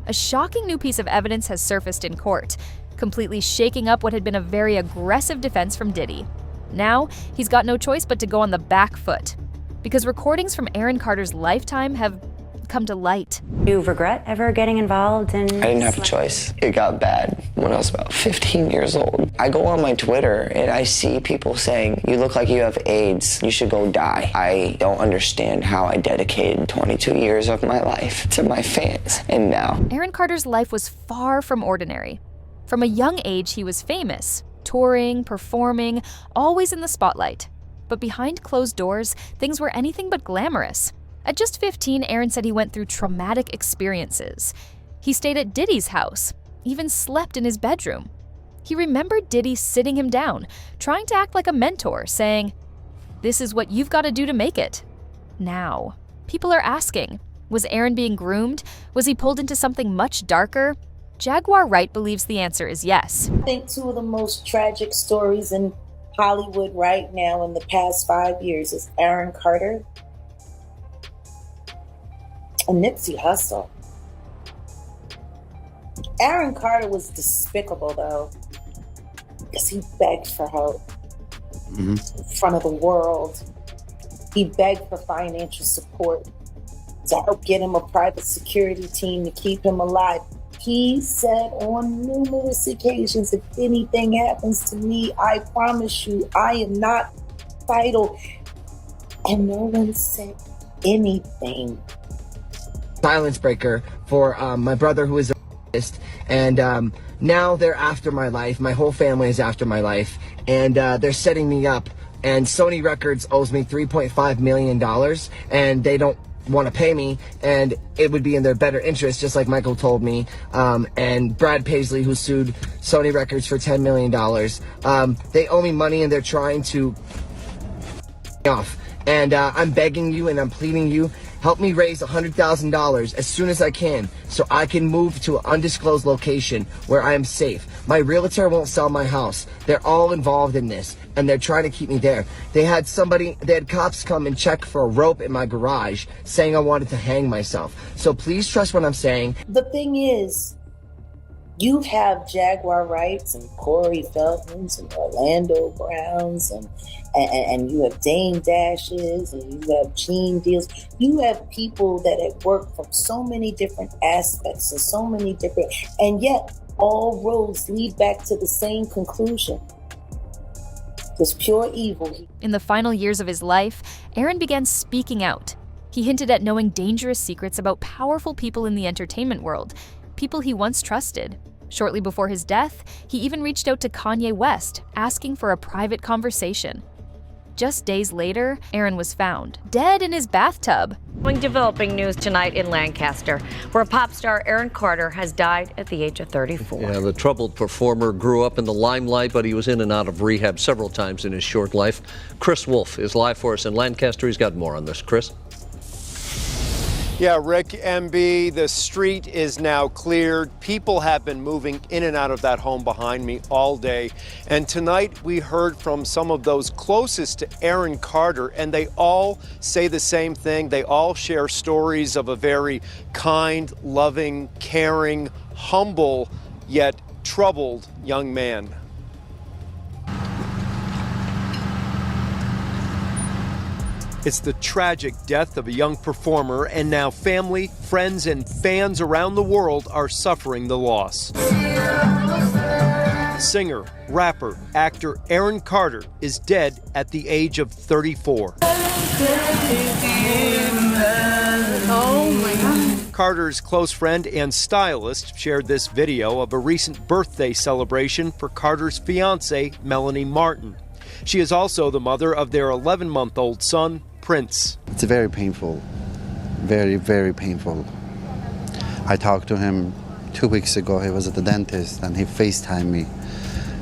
a shocking new piece of evidence has surfaced in court, completely shaking up what had been a very aggressive defense from Diddy. Now, he's got no choice but to go on the back foot, because recordings from Aaron Carter's lifetime have come to light. Do you regret ever getting involved in... I didn't have a choice. It got bad when I was about 15 years old. I go on my Twitter and I see people saying, "You look like you have AIDS, you should go die." I don't understand how I dedicated 22 years of my life to my fans, and now. Aaron Carter's life was far from ordinary. From a young age, he was famous, touring, performing, always in the spotlight. But behind closed doors, things were anything but glamorous. At just 15, Aaron said he went through traumatic experiences. He stayed at Diddy's house, even slept in his bedroom. He remembered Diddy sitting him down, trying to act like a mentor, saying, "This is what you've got to do to make it." Now, people are asking, was Aaron being groomed? Was he pulled into something much darker? Jaguar Wright believes the answer is yes. I think two of the most tragic stories in Hollywood right now in the past 5 years is Aaron Carter and Nipsey Hussle. Aaron Carter was despicable, though, because he begged for help in front of the world. He begged for financial support to help get him a private security team to keep him alive. He said on numerous occasions, "If anything happens to me, I promise you, I am not vital." And no one said anything. Silence breaker for my brother, who is a artist, and now they're after my life. My whole family is after my life, and they're setting me up. And Sony Records owes me $3.5 million, and they don't want to pay me, and it would be in their better interest, just like Michael told me. And Brad Paisley, who sued Sony Records for $10 million, they owe me money, and they're trying to off. And I'm begging you and I'm pleading you, help me raise $100,000 as soon as I can so I can move to an undisclosed location where I am safe. My realtor won't sell my house. They're all involved in this, and they're trying to keep me there. They had cops come and check for a rope in my garage saying I wanted to hang myself. So please trust what I'm saying. The thing is, you have Jaguar Wrights and Corey Feldmans and Orlando Browns and you have Dame Dashes and you have Gene Deals. You have people that have worked from so many different aspects and so many different, and yet all roads lead back to the same conclusion. There's pure evil. In the final years of his life, Aaron began speaking out. He hinted at knowing dangerous secrets about powerful people in the entertainment world, people he once trusted. Shortly before his death, he even reached out to Kanye West, asking for a private conversation. Just days later, Aaron was found, dead in his bathtub. Developing news tonight in Lancaster, where pop star Aaron Carter has died at the age of 34. Yeah, the troubled performer grew up in the limelight, but he was in and out of rehab several times in his short life. Chris Wolf is live for us in Lancaster. He's got more on this. Chris? Yeah, Rick, MB, the street is now cleared. People have been moving in and out of that home behind me all day. And tonight we heard from some of those closest to Aaron Carter, and they all say the same thing. They all share stories of a very kind, loving, caring, humble, yet troubled young man. It's the tragic death of a young performer, and now family, friends, and fans around the world are suffering the loss. Singer, rapper, actor Aaron Carter is dead at the age of 34. Oh my God. Carter's close friend and stylist shared this video of a recent birthday celebration for Carter's fiancée, Melanie Martin. She is also the mother of their 11-month-old son, Prince. It's very painful, very, very painful. I talked to him 2 weeks ago. He was at the dentist and he FaceTimed me.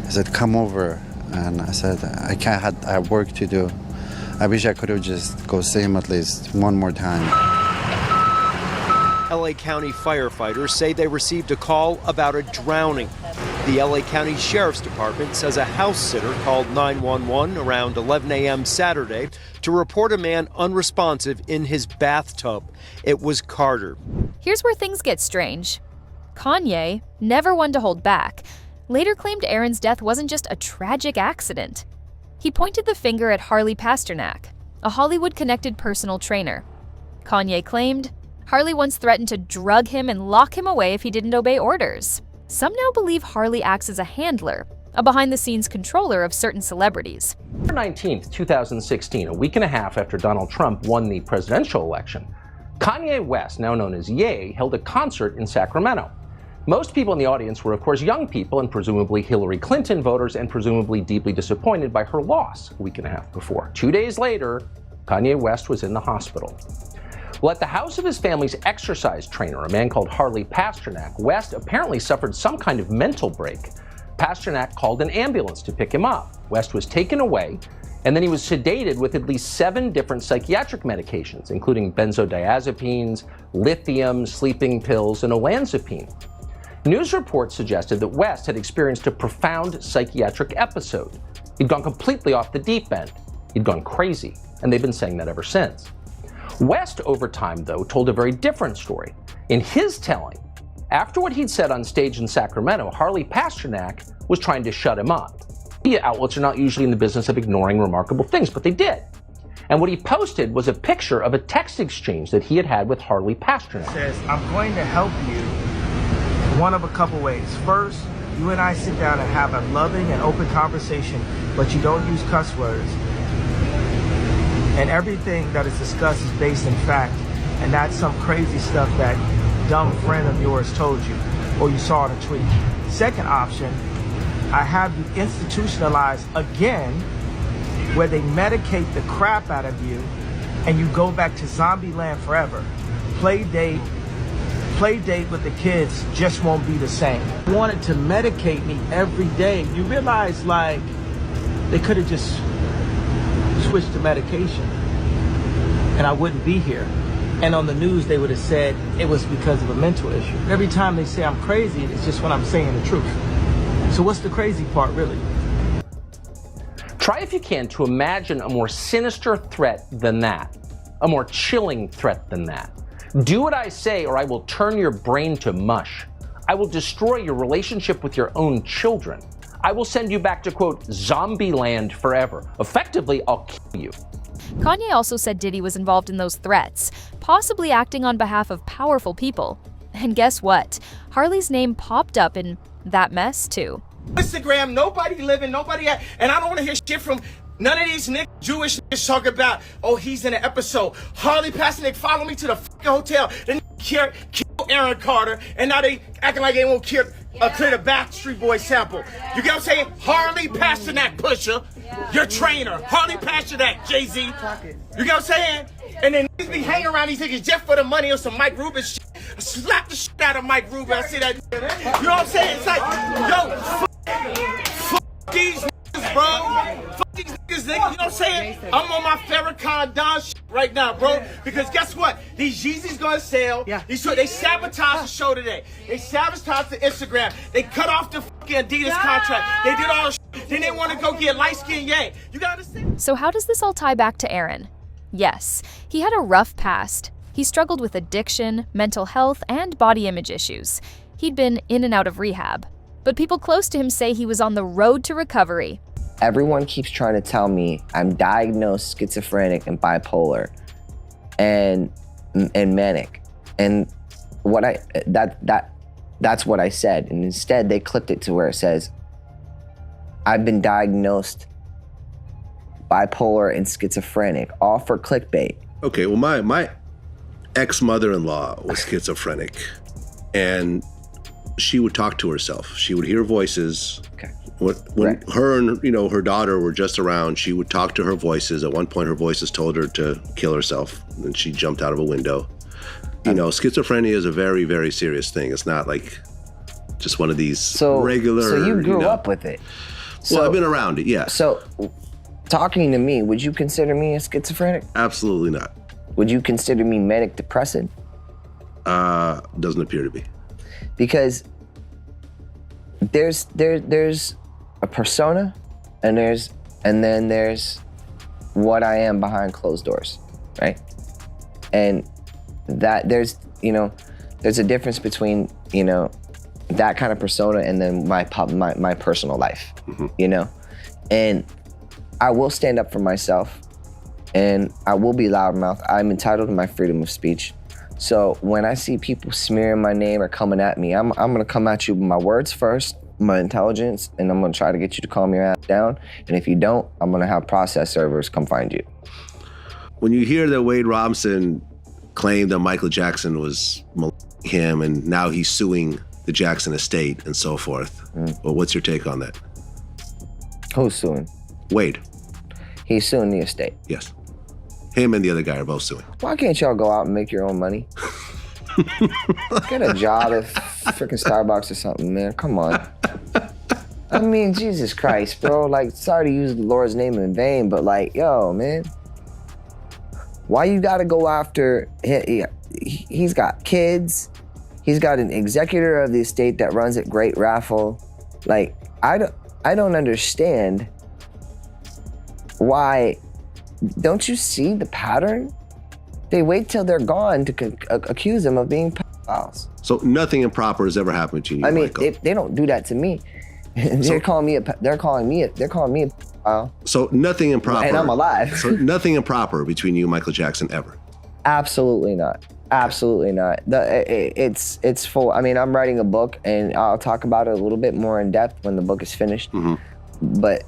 He said, "Come over." And I said, I have work to do. I wish I could have just go see him at least one more time. LA County firefighters say they received a call about a drowning. The LA County Sheriff's Department says a house sitter called 911 around 11 a.m. Saturday to report a man unresponsive in his bathtub. It was Carter. Here's where things get strange. Kanye, never one to hold back, later claimed Aaron's death wasn't just a tragic accident. He pointed the finger at Harley Pasternak, a Hollywood-connected personal trainer. Kanye claimed Harley once threatened to drug him and lock him away if he didn't obey orders. Some now believe Harley acts as a handler, a behind-the-scenes controller of certain celebrities. November 19th, 2016, a week and a half after Donald Trump won the presidential election, Kanye West, now known as Ye, held a concert in Sacramento. Most people in the audience were, of course, young people and presumably Hillary Clinton voters and presumably deeply disappointed by her loss a week and a half before. 2 days later, Kanye West was in the hospital. Well, at the house of his family's exercise trainer, a man called Harley Pasternak, West apparently suffered some kind of mental break. Pasternak called an ambulance to pick him up. West was taken away, and then he was sedated with at least 7 different psychiatric medications, including benzodiazepines, lithium, sleeping pills, and olanzapine. News reports suggested that West had experienced a profound psychiatric episode. He'd gone completely off the deep end. He'd gone crazy, and they've been saying that ever since. West, over time, though, told a very different story. In his telling, after what he'd said on stage in Sacramento, Harley Pasternak was trying to shut him up. Media outlets are not usually in the business of ignoring remarkable things, but they did. And what he posted was a picture of a text exchange that he had had with Harley Pasternak. It says, I'm going to help you one of a couple ways. First, you and I sit down and have a loving and open conversation, but you don't use cuss words. And everything that is discussed is based in fact, and that's some crazy stuff that dumb friend of yours told you, or you saw in a tweet. Second option, I have you institutionalized again, where they medicate the crap out of you, and you go back to zombie land forever. Play date with the kids just won't be the same. They wanted to medicate me every day. You realize, like, they could have just switched the medication and I wouldn't be here. And on the news, they would have said it was because of a mental issue. Every time they say I'm crazy, it's just when I'm saying the truth. So what's the crazy part, really? Try, if you can, to imagine a more sinister threat than that, a more chilling threat than that. Do what I say or I will turn your brain to mush. I will destroy your relationship with your own children. I will send you back to, quote, zombie land forever. Effectively, I'll kill you. Kanye also said Diddy was involved in those threats, possibly acting on behalf of powerful people. And guess what? Harley's name popped up in that mess, too. Instagram, nobody living, nobody at, and I don't want to hear shit from none of these Jewish niggas talking about, oh, he's in an episode. Harley Pasternak followed me to the fucking hotel. Then killed Aaron Carter, and now they acting like they won't clear the Backstreet Boys sample. You get what I'm saying? Harley Pasternak, Pusha, your trainer. Harley Pasternak, Jay-Z. You get what I'm saying? And then niggas be hanging around these niggas just for the money or some Mike Rubin shit. I slap the shit out of Mike Rubin. I see that. You know what I'm saying? It's like, yo, fuck these niggas, bro. Fuck these niggas, nigga. You know what I'm saying? I'm on my Farrakhan Don shit right now, bro. Because guess what? These Yeezys gonna sell. Yeah. They sabotaged the show today. They sabotaged the Instagram. They cut off the fucking Adidas contract. They did all the shit. Then they want to go get light-skinned Ye. You gotta understand? So how does this all tie back to Aaron? Yes, he had a rough past. He struggled with addiction, mental health, and body image issues. He'd been in and out of rehab. But people close to him say he was on the road to recovery. Everyone keeps trying to tell me I'm diagnosed schizophrenic and bipolar and manic. And that's what I said. And instead they clipped it to where it says, I've been diagnosed bipolar and schizophrenic, all for clickbait. Okay, well, my ex-mother-in-law was schizophrenic, and she would talk to herself. She would hear voices. Okay. When her and her daughter were just around, she would talk to her voices. At one point, her voices told her to kill herself, and she jumped out of a window. Schizophrenia is a very, very serious thing. It's not like just one of these regular. So you grew up with it. Well, I've been around it, yes. So, talking to me, would you consider me a schizophrenic? Absolutely not. Would you consider me manic depressive? Doesn't appear to be. Because there's a persona, and then there's what I am behind closed doors, right? And that there's a difference between that kind of persona and then my personal life, you know? And I will stand up for myself and I will be loudmouth. I'm entitled to my freedom of speech. So when I see people smearing my name or coming at me, I'm gonna come at you with my words first, my intelligence, and I'm gonna try to get you to calm your ass down. And if you don't, I'm gonna have process servers come find you. When you hear that Wade Robson claimed that Michael Jackson was molesting him and now he's suing the Jackson estate and so forth, well, what's your take on that? Who's suing? Wade. He's suing the estate. Yes. Him and the other guy are both suing. Why can't y'all go out and make your own money? Get a job at freaking Starbucks or something, man. Come on. I mean, Jesus Christ, bro. Like, sorry to use the Lord's name in vain, but like, yo, man. Why you gotta go after, he's got kids. He's got an executor of the estate that runs it great raffle. Like, I don't understand why. Don't you see the pattern? They wait till they're gone to accuse them of being pedophiles. So nothing improper has ever happened to you, I mean, Michael. they don't do that to me. They're calling me a pedophile. So nothing improper. And I'm alive. So nothing improper between you and Michael Jackson ever. Absolutely not. Absolutely not. It's full. I mean, I'm writing a book, and I'll talk about it a little bit more in depth when the book is finished. But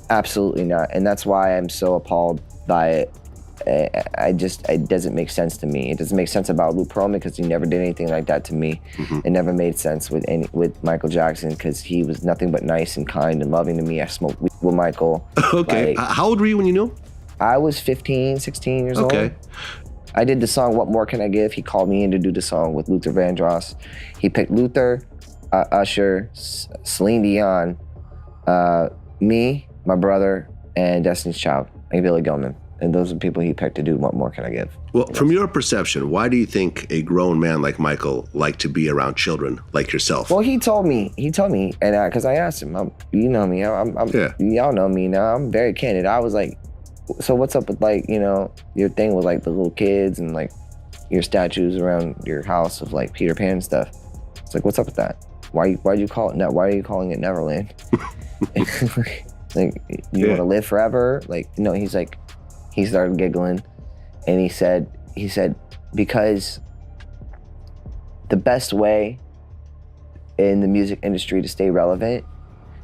absolutely not, and that's why I'm so appalled by it. It doesn't make sense to me. It doesn't make sense about Luke Perlman because he never did anything like that to me. It never made sense with Michael Jackson because he was nothing but nice and kind and loving to me. I smoked weed with Michael. Okay. Like, how old were you when you knew him? I was 15, 16 years old. Okay. I did the song What More Can I Give? He called me in to do the song with Luther Vandross. He picked Luther, Usher, Celine Dion, me, my brother, and Destiny's Child, and Billy Gilman. And those are the people he picked to do What More Can I Give? Well, from your perception, why do you think a grown man like Michael liked to be around children like yourself? Well, he told me, and because I asked him, you know me, y'all know me now, I'm very candid. I was like, so what's up with like, you know, your thing with like the little kids and like your statues around your house of like Peter Pan and stuff? It's like, what's up with that? Why'd you call it, why are you calling it Neverland? Like, you want to live forever? Like, no, he started giggling and he said, because the best way in the music industry to stay relevant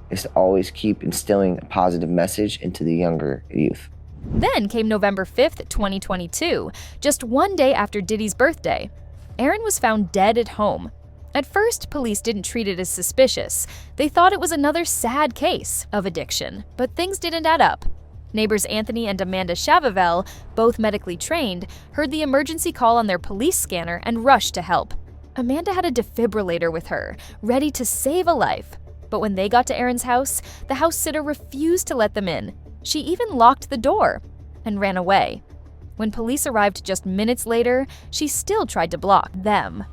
is to always keep instilling a positive message into the younger youth. Then came November 5th, 2022, just one day after Diddy's birthday. Aaron was found dead at home. At first, police didn't treat it as suspicious. They thought it was another sad case of addiction, but things didn't add up. Neighbors Anthony and Amanda Chavavel, both medically trained, heard the emergency call on their police scanner and rushed to help. Amanda had a defibrillator with her, ready to save a life. But when they got to Aaron's house, the house sitter refused to let them in. She even locked the door and ran away. When police arrived just minutes later, she still tried to block them.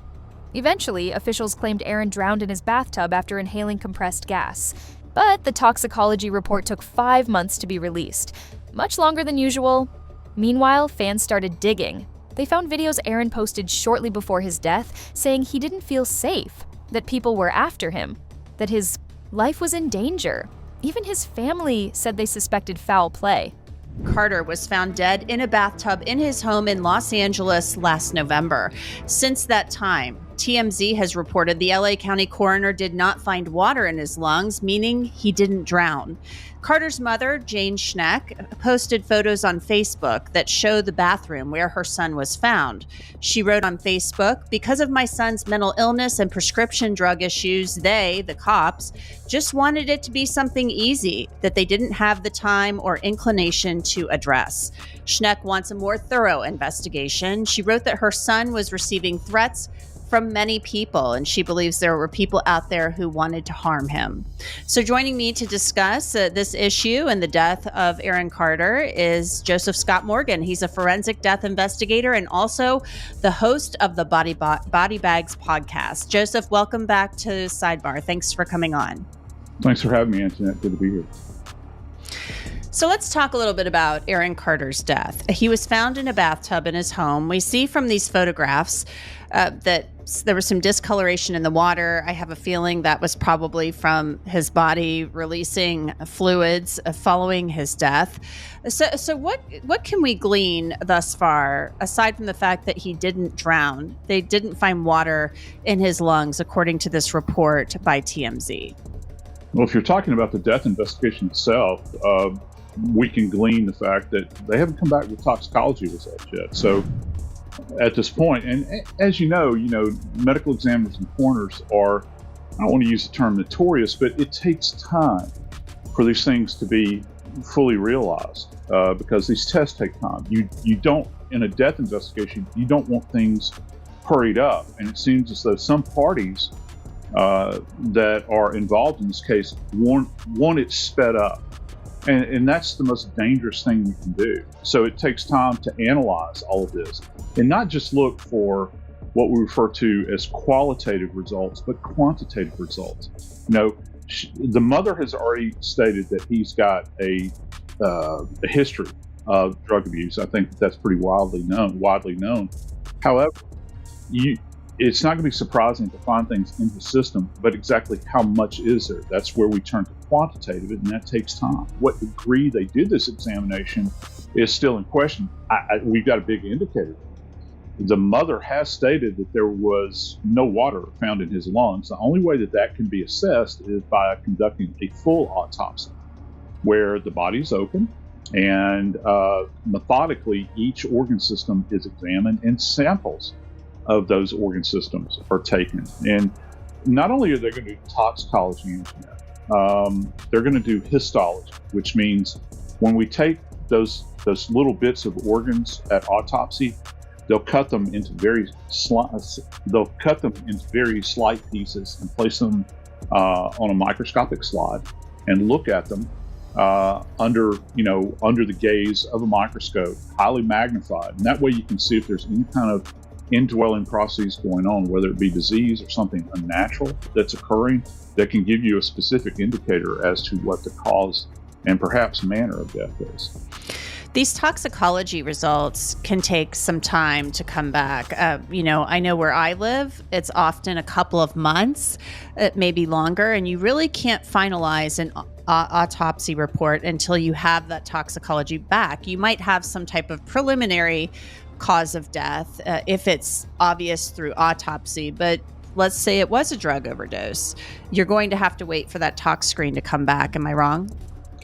Eventually, officials claimed Aaron drowned in his bathtub after inhaling compressed gas. But the toxicology report took 5 months to be released, much longer than usual. Meanwhile, fans started digging. They found videos Aaron posted shortly before his death saying he didn't feel safe, that people were after him, that his life was in danger. Even his family said they suspected foul play. Carter was found dead in a bathtub in his home in Los Angeles last November. Since that time, TMZ has reported the LA County coroner did not find water in his lungs, meaning he didn't drown. Carter's mother, Jane Schneck, posted photos on Facebook that show the bathroom where her son was found. She wrote on Facebook, "Because of my son's mental illness and prescription drug issues, they, the cops, just wanted it to be something easy that they didn't have the time or inclination to address." Schneck wants a more thorough investigation. She wrote that her son was receiving threats from many people, and she believes there were people out there who wanted to harm him. So joining me to discuss this issue and the death of Aaron Carter is Joseph Scott Morgan. He's a forensic death investigator and also the host of the Body Bags podcast. Joseph, welcome back to Sidebar. Thanks for coming on. Thanks for having me, Antoinette. Good to be here. So let's talk a little bit about Aaron Carter's death. He was found in a bathtub in his home. We see from these photographs that there was some discoloration in the water. I have a feeling that was probably from his body releasing fluids following his death. So what can we glean thus far, aside from the fact that he didn't drown? They didn't find water in his lungs, according to this report by TMZ. Well, if you're talking about the death investigation itself, we can glean the fact that they haven't come back with toxicology results yet. So at this point, and as you know, medical examiners and coroners are, I don't want to use the term notorious, but it takes time for these things to be fully realized because these tests take time. You don't, in a death investigation, you don't want things hurried up. And it seems as though some parties that are involved in this case want it sped up. And that's the most dangerous thing you can do. So it takes time to analyze all of this and not just look for what we refer to as qualitative results, but quantitative results. The mother has already stated that he's got a history of drug abuse. I think that's pretty widely known. However, it's not going to be surprising to find things in the system, but exactly how much is there? That's where we turn to quantitative, and that takes time. What degree they did this examination is still in question. We've got a big indicator. The mother has stated that there was no water found in his lungs. The only way that can be assessed is by conducting a full autopsy, where the body is open and methodically each organ system is examined and samples of those organ systems are taken. And not only are they going to do toxicology into that, they're going to do histology, which means when we take those little bits of organs at autopsy, they'll cut them into very slight pieces and place them on a microscopic slide and look at them under the gaze of a microscope, highly magnified. And that way you can see if there's any kind of indwelling processes going on, whether it be disease or something unnatural that's occurring, that can give you a specific indicator as to what the cause and perhaps manner of death is. These toxicology results can take some time to come back. I know where I live, it's often a couple of months, maybe longer, and you really can't finalize an autopsy report until you have that toxicology back. You might have some type of preliminary cause of death if it's obvious through autopsy, but let's say it was a drug overdose. You're going to have to wait for that tox screen to come back. Am I wrong?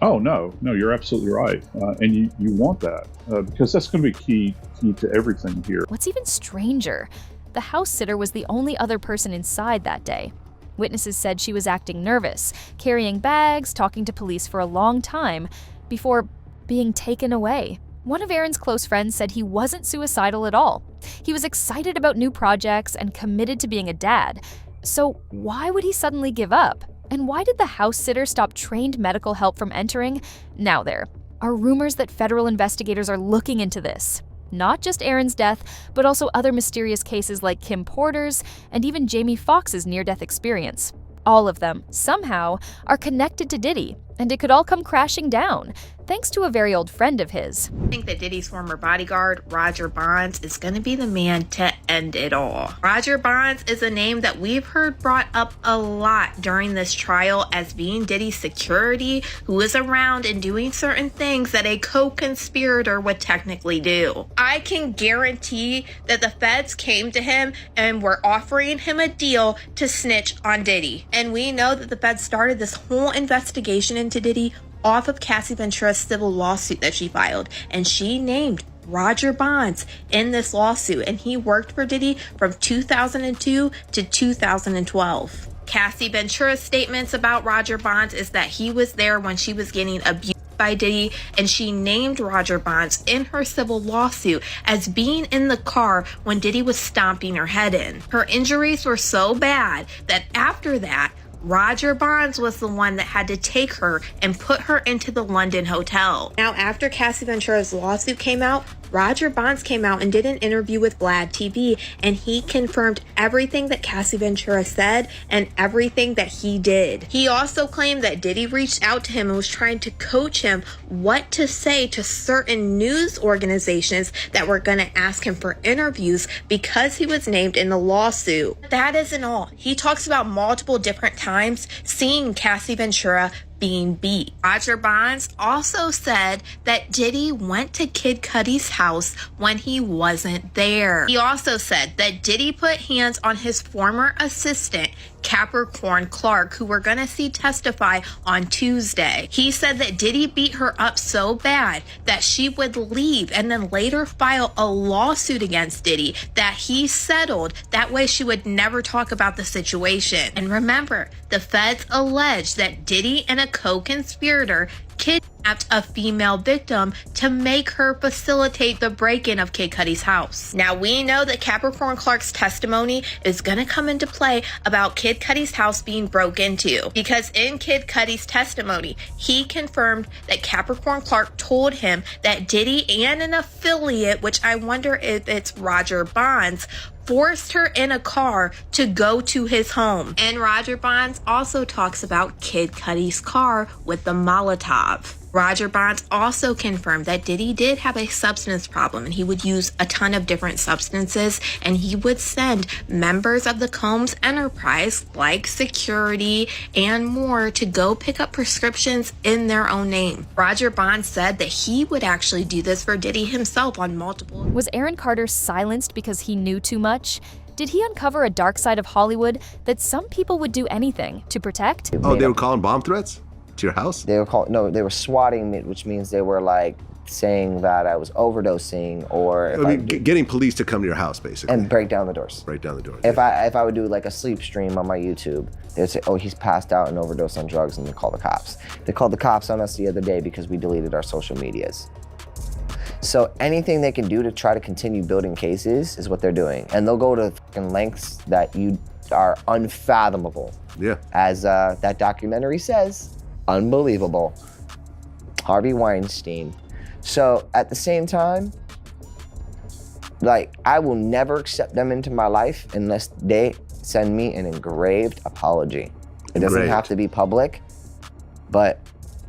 Oh, no, you're absolutely right. And you want that because that's going to be key to everything here. What's even stranger, the house sitter was the only other person inside that day. Witnesses said she was acting nervous, carrying bags, talking to police for a long time before being taken away. One of Aaron's close friends said he wasn't suicidal at all. He was excited about new projects and committed to being a dad. So why would he suddenly give up? And why did the house sitter stop trained medical help from entering? Now there are rumors that federal investigators are looking into this. Not just Aaron's death, but also other mysterious cases like Kim Porter's and even Jamie Foxx's near-death experience. All of them, somehow, are connected to Diddy, and it could all come crashing down, thanks to a very old friend of his. I think that Diddy's former bodyguard, Roger Bonds, is going to be the man to end it all. Roger Bonds is a name that we've heard brought up a lot during this trial as being Diddy's security, who is around and doing certain things that a co-conspirator would technically do. I can guarantee that the feds came to him and were offering him a deal to snitch on Diddy. And we know that the feds started this whole investigation into Diddy off of Cassie Ventura's civil lawsuit that she filed, and she named Roger Bonds in this lawsuit, and he worked for Diddy from 2002 to 2012. Cassie Ventura's statements about Roger Bonds is that he was there when she was getting abused by Diddy, and she named Roger Bonds in her civil lawsuit as being in the car when Diddy was stomping her head in. Her injuries were so bad that after that, Roger Bonds was the one that had to take her and put her into the London hotel. Now, after Cassie Ventura's lawsuit came out, Roger Bonds came out and did an interview with Vlad TV, and he confirmed everything that Cassie Ventura said and everything that he did. He also claimed that Diddy reached out to him and was trying to coach him what to say to certain news organizations that were going to ask him for interviews because he was named in the lawsuit. That isn't all. He talks about multiple different times seeing Cassie Ventura being beat. Roger Bonds also said that Diddy went to Kid Cudi's house when he wasn't there. He also said that Diddy put hands on his former assistant, Capricorn Clark, who we're gonna see testify on Tuesday. He said that Diddy beat her up so bad that she would leave and then later file a lawsuit against Diddy that he settled. That way she would never talk about the situation. And remember, the feds allege that Diddy and a co-conspirator kidnapped a female victim to make her facilitate the break-in of Kid Cudi's house. Now, we know that Capricorn Clark's testimony is going to come into play about Kid Cudi's house being broke into, because in Kid Cudi's testimony, he confirmed that Capricorn Clark told him that Diddy and an affiliate, which I wonder if it's Roger Bonds, forced her in a car to go to his home. And Roger Bonds also talks about Kid Cudi's car with the Molotov. Roger Bonds also confirmed that Diddy did have a substance problem and he would use a ton of different substances, and he would send members of the Combs enterprise like security and more to go pick up prescriptions in their own name. Roger Bonds said that he would actually do this for Diddy himself on multiple. Was Aaron Carter silenced because he knew too much? Did he uncover a dark side of Hollywood that some people would do anything to protect? Oh, they were calling bomb threats to your house? They were swatting me, which means they were like saying that I was overdosing, or getting police to come to your house, basically, and break down the doors. Break down the doors. If I would do like a sleep stream on my YouTube, they'd say, "Oh, he's passed out and overdosed on drugs," and they call the cops. They called the cops on us the other day because we deleted our social medias. So anything they can do to try to continue building cases is what they're doing, and they'll go to fucking lengths that you are unfathomable. Yeah. As that documentary says, unbelievable. Harvey Weinstein. So at the same time, like, I will never accept them into my life unless they send me an engraved apology. It doesn't have to be public, but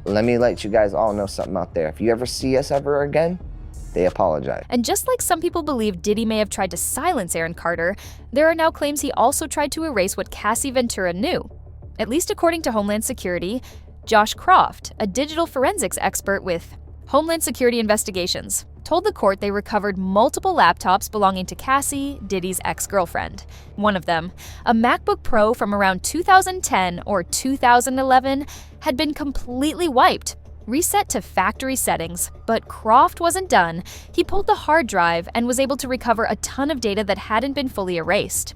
let me let you guys all know something out there. If you ever see us ever again, they apologize. And just like some people believe Diddy may have tried to silence Aaron Carter, there are now claims he also tried to erase what Cassie Ventura knew. At least according to Homeland Security, Josh Croft, a digital forensics expert with Homeland Security Investigations, told the court they recovered multiple laptops belonging to Cassie, Diddy's ex-girlfriend. One of them, a MacBook Pro from around 2010 or 2011, had been completely wiped, reset to factory settings. But Croft wasn't done. He pulled the hard drive and was able to recover a ton of data that hadn't been fully erased.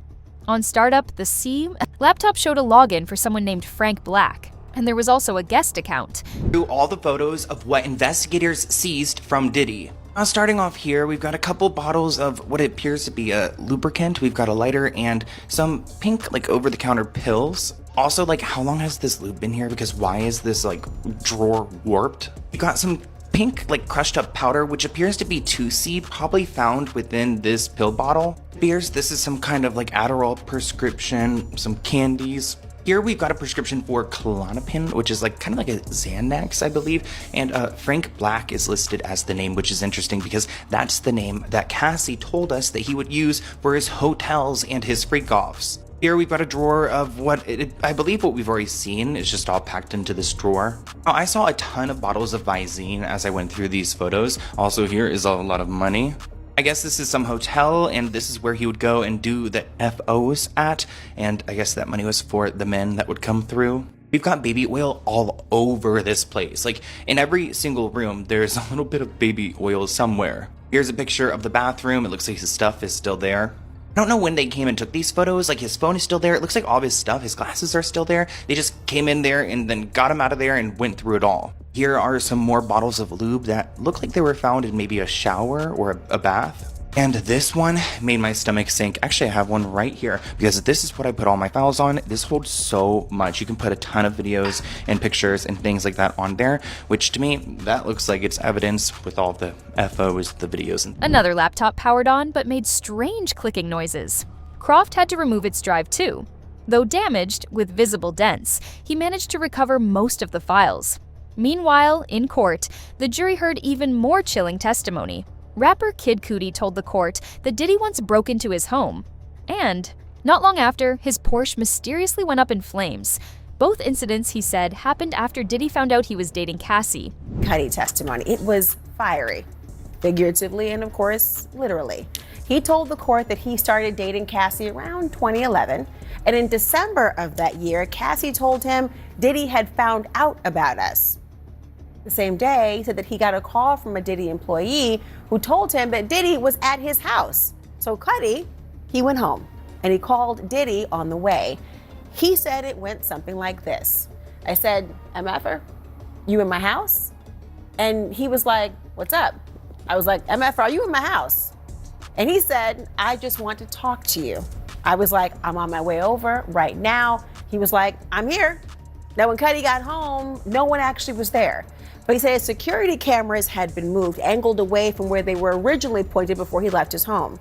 On startup, the laptop showed a login for someone named Frank Black, and there was also a guest account. All the photos of what investigators seized from Diddy. Starting off here, we've got a couple bottles of what appears to be a lubricant. We've got a lighter and some pink, like, over-the-counter pills. Also, like, how long has this lube been here? Because why is this, like, drawer warped? We got some pink, like, crushed up powder, which appears to be 2C, probably found within this pill bottle. Appears this is some kind of, like, Adderall prescription, some candies. Here we've got a prescription for Klonopin, which is like kind of like a Xanax, I believe, and Frank Black is listed as the name, which is interesting because that's the name that Cassie told us that he would use for his hotels and his freak-offs. Here we've got a drawer of I believe what we've already seen is just all packed into this drawer. Now, I saw a ton of bottles of Visine as I went through these photos. Also, here is a lot of money. I guess this is some hotel, and this is where he would go and do the FOs at, and I guess that money was for the men that would come through. We've got baby oil all over this place. Like, in every single room, there's a little bit of baby oil somewhere. Here's a picture of the bathroom. It looks like his stuff is still there. I don't know when they came and took these photos. Like, his phone is still there. It looks like all of his stuff, his glasses are still there. They just came in there and then got him out of there and went through it all. Here are some more bottles of lube that look like they were found in maybe a shower or a bath. And this one made my stomach sink. Actually, I have one right here because this is what I put all my files on. This holds so much. You can put a ton of videos and pictures and things like that on there, which to me, that looks like it's evidence with all the FOs, the videos. And Another laptop powered on but made strange clicking noises. Croft had to remove its drive too. Though damaged, with visible dents, he managed to recover most of the files. Meanwhile, in court, the jury heard even more chilling testimony. Rapper Kid Cudi told the court that Diddy once broke into his home, and not long after, his Porsche mysteriously went up in flames. Both incidents, he said, happened after Diddy found out he was dating Cassie. Cudi testimony, it was fiery, figuratively and of course, literally. He told the court that he started dating Cassie around 2011, and in December of that year, Cassie told him Diddy had found out about us. The same day, he said that he got a call from a Diddy employee who told him that Diddy was at his house. So Cudi, he went home and he called Diddy on the way. He said it went something like this. I said, MFer, you in my house? And he was like, what's up? I was like, MFer, are you in my house? And he said, I just want to talk to you. I was like, I'm on my way over right now. He was like, I'm here. Now, when Cudi got home, no one actually was there. But he said security cameras had been moved, angled away from where they were originally pointed before he left his home.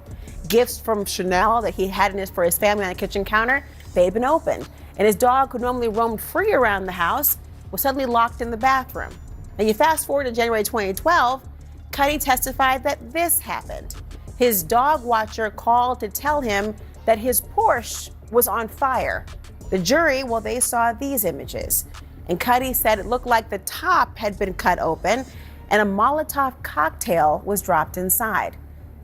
Gifts from Chanel that he had for his family on the kitchen counter, they had been opened. And his dog, who normally roamed free around the house, was suddenly locked in the bathroom. And you fast forward to January 2012, Cudi testified that this happened. His dog watcher called to tell him that his Porsche was on fire. The jury, well, they saw these images. And Cudi said it looked like the top had been cut open and a Molotov cocktail was dropped inside.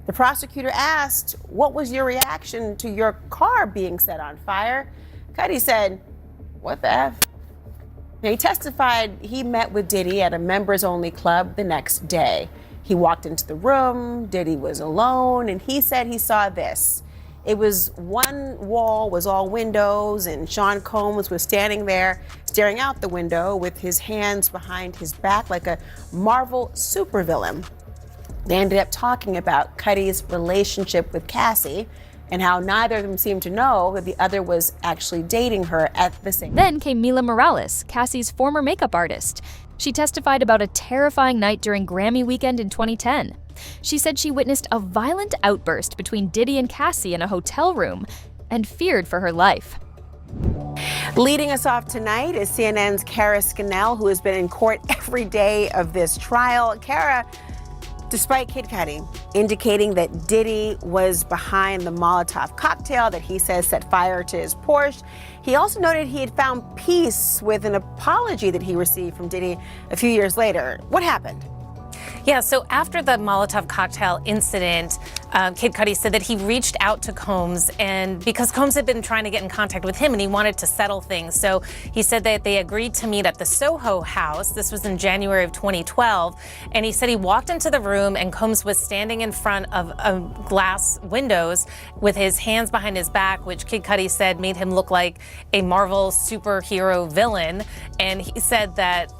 The prosecutor asked, what was your reaction to your car being set on fire? Cudi said, what the F? Now, he testified he met with Diddy at a members-only club the next day. He walked into the room, Diddy was alone, and he said he saw this. It was one wall was all windows, and Sean Combs was standing there staring out the window with his hands behind his back like a Marvel supervillain. They ended up talking about Cudi's relationship with Cassie and how neither of them seemed to know that the other was actually dating her at the same time. Then came Mila Morales, Cassie's former makeup artist. She testified about a terrifying night during Grammy weekend in 2010. She said she witnessed a violent outburst between Diddy and Cassie in a hotel room and feared for her life. Leading us off tonight is CNN's Kara Scannell, who has been in court every day of this trial. Kara, despite Kid Cudi indicating that Diddy was behind the Molotov cocktail that he says set fire to his Porsche, he also noted he had found peace with an apology that he received from Diddy a few years later. What happened? Yeah, so after the Molotov cocktail incident, Kid Cudi said that he reached out to Combs, and because Combs had been trying to get in contact with him and he wanted to settle things. So he said that they agreed to meet at the Soho house. This was in January of 2012. And he said he walked into the room and Combs was standing in front of glass windows with his hands behind his back, which Kid Cudi said made him look like a Marvel superhero villain. And he said that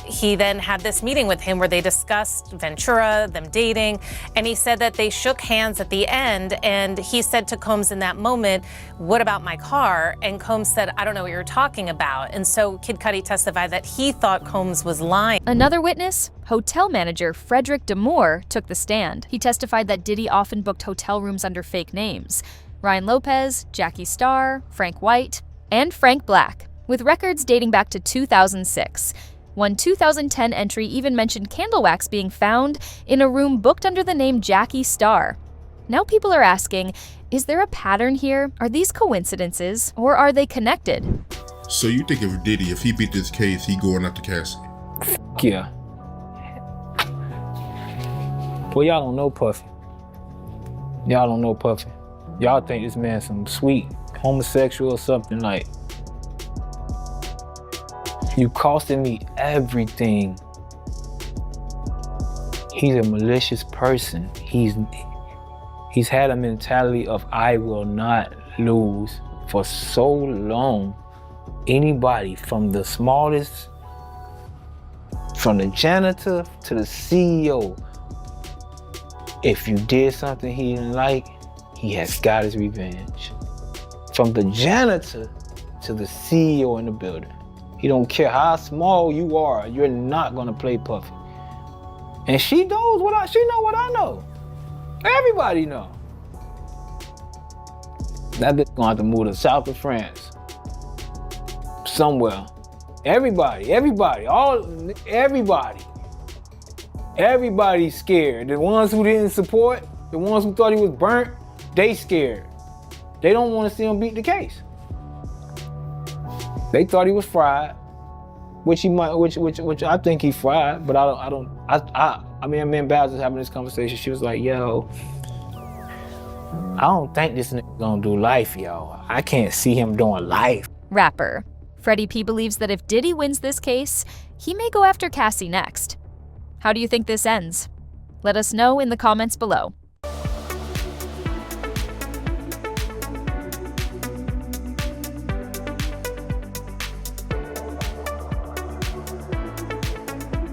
he then had this meeting with him where they discussed Ventura, them dating, and he said that they shook hands at the end, and he said to Combs in that moment, what about my car? And Combs said, I don't know what you're talking about. And so Kid Cudi testified that he thought Combs was lying. Another witness, hotel manager Frederick DeMoore, took the stand. He testified that Diddy often booked hotel rooms under fake names. Ryan Lopez, Jackie Starr, Frank White, and Frank Black, with records dating back to 2006. One 2010 entry even mentioned candle wax being found in a room booked under the name Jackie Starr. Now people are asking, is there a pattern here? Are these coincidences, or are they connected? So you think if Diddy, if he beat this case, he going after Cassie? Yeah. Well, y'all don't know Puffy. Y'all don't know Puffy. Y'all think this man's some sweet homosexual or something like. You costing me everything. He's a malicious person. He's had a mentality of I will not lose for so long. Anybody from the smallest, from the janitor to the CEO, If you did something he didn't like, he has got his revenge. From the janitor to the CEO in the building. He don't care how small you are, you're not gonna play Puffy. And she knows what she know what I know. Everybody know. That bitch gonna have to move to the south of France. Somewhere. Everybody's scared. The ones who didn't support, the ones who thought he was burnt, they scared. They don't want to see him beat the case. They thought he was fried, which I think he fried, but I mean, me and Baz was having this conversation. She was like, yo, I don't think this nigga gonna do life, yo. I can't see him doing life. Rapper. Freddie P believes that if Diddy wins this case, he may go after Cassie next. How do you think this ends? Let us know in the comments below.